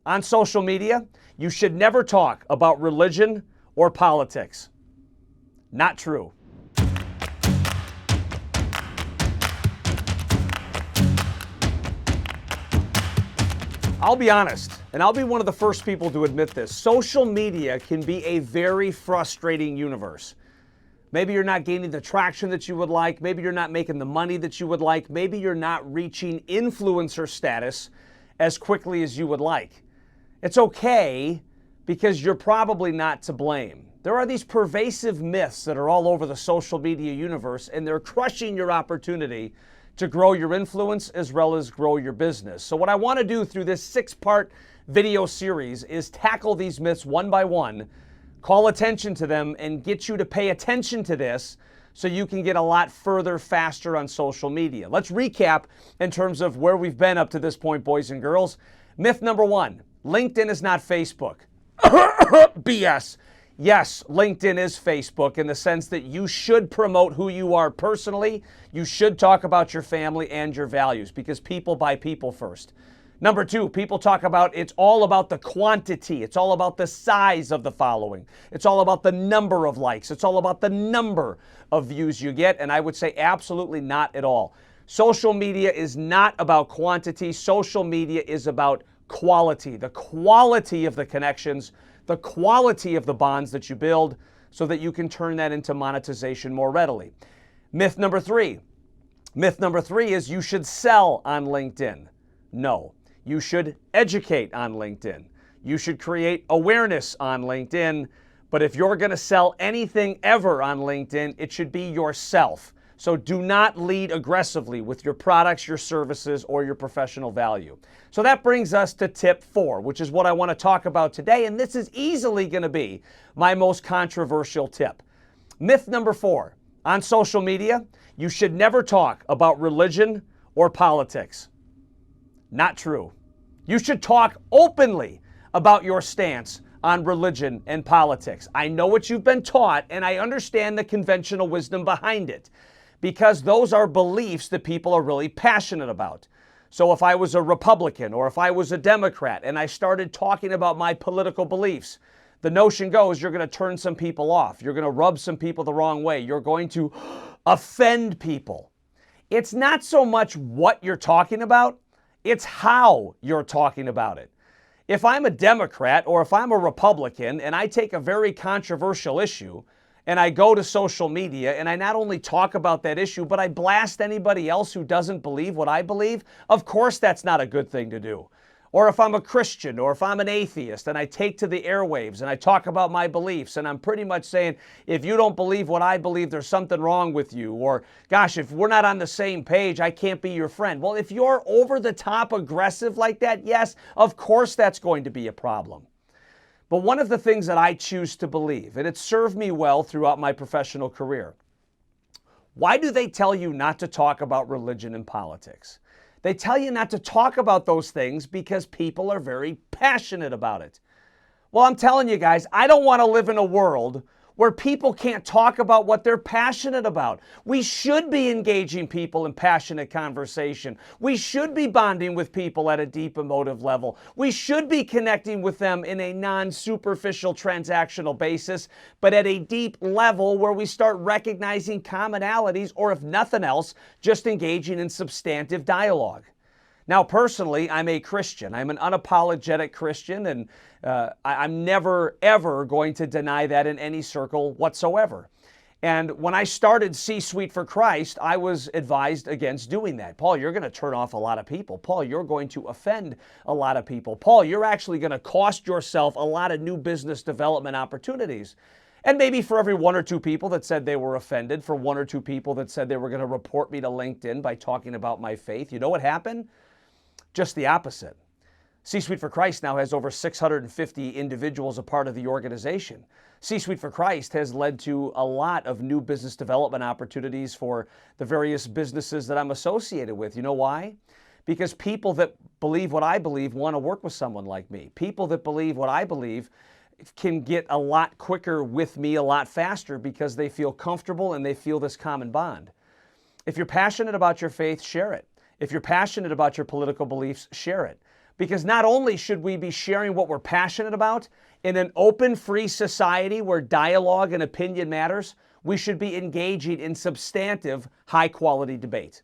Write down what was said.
On social media, you should never talk about religion or politics. Not true. I'll be honest, and I'll be one of the first people to admit this. Social media can be a very frustrating universe. Maybe you're not gaining the traction that you would like. Maybe you're not making the money that you would like. Maybe you're not reaching influencer status as quickly as you would like. It's okay, because you're probably not to blame. There are these pervasive myths that are all over the social media universe, and they're crushing your opportunity to grow your influence as well as grow your business. So what I want to do through this 6-part video series is tackle these myths one by one, call attention to them, and get you to pay attention to this so you can get a lot further faster on social media. Let's recap in terms of where we've been up to this point, boys and girls. Myth number 1, LinkedIn is not Facebook. BS. Yes, LinkedIn is Facebook in the sense that you should promote who you are personally. You should talk about your family and your values, because people buy people first. Number 2, people talk about it's all about the quantity. It's all about the size of the following. It's all about the number of likes. It's all about the number of views you get. And I would say absolutely not at all. Social media is not about quantity. Social media is about quality, the quality of the connections, the quality of the bonds that you build, so that you can turn that into monetization more readily. Myth number 3. Myth number 3 is you should sell on LinkedIn. No, you should educate on LinkedIn. You should create awareness on LinkedIn. But if you're going to sell anything ever on LinkedIn, it should be yourself. So do not lead aggressively with your products, your services, or your professional value. So that brings us to tip 4, which is what I want to talk about today. And this is easily going to be my most controversial tip. Myth number 4, on social media, you should never talk about religion or politics. Not true. You should talk openly about your stance on religion and politics. I know what you've been taught, and I understand the conventional wisdom behind it, because those are beliefs that people are really passionate about. So if I was a Republican or if I was a Democrat and I started talking about my political beliefs, the notion goes you're going to turn some people off. You're going to rub some people the wrong way. You're going to offend people. It's not so much what you're talking about, it's how you're talking about it. If I'm a Democrat or if I'm a Republican and I take a very controversial issue and I go to social media and I not only talk about that issue, but I blast anybody else who doesn't believe what I believe, of course that's not a good thing to do. Or if I'm a Christian or if I'm an atheist and I take to the airwaves and I talk about my beliefs and I'm pretty much saying, if you don't believe what I believe, there's something wrong with you. Or, gosh, if we're not on the same page, I can't be your friend. Well, if you're over the top aggressive like that, yes, of course that's going to be a problem. But one of the things that I choose to believe, and it's served me well throughout my professional career, why do they tell you not to talk about religion and politics? They tell you not to talk about those things because people are very passionate about it. Well, I'm telling you guys, I don't want to live in a world where people can't talk about what they're passionate about. We should be engaging people in passionate conversation. We should be bonding with people at a deep emotive level. We should be connecting with them in a non-superficial transactional basis, but at a deep level where we start recognizing commonalities, or if nothing else, just engaging in substantive dialogue. Now, personally, I'm a Christian. I'm an unapologetic Christian, and I'm never, ever going to deny that in any circle whatsoever. And when I started C-Suite for Christ, I was advised against doing that. Paul, you're going to turn off a lot of people. Paul, you're going to offend a lot of people. Paul, you're actually going to cost yourself a lot of new business development opportunities. And maybe for every 1 or 2 people that said they were offended, for 1 or 2 people that said they were going to report me to LinkedIn by talking about my faith, you know what happened? Just the opposite. C-Suite for Christ now has over 650 individuals a part of the organization. C-Suite for Christ has led to a lot of new business development opportunities for the various businesses that I'm associated with. You know why? Because people that believe what I believe want to work with someone like me. People that believe what I believe can get a lot quicker with me a lot faster because they feel comfortable and they feel this common bond. If you're passionate about your faith, share it. If you're passionate about your political beliefs, share it. Because not only should we be sharing what we're passionate about in an open, free society where dialogue and opinion matters, we should be engaging in substantive, high-quality debate.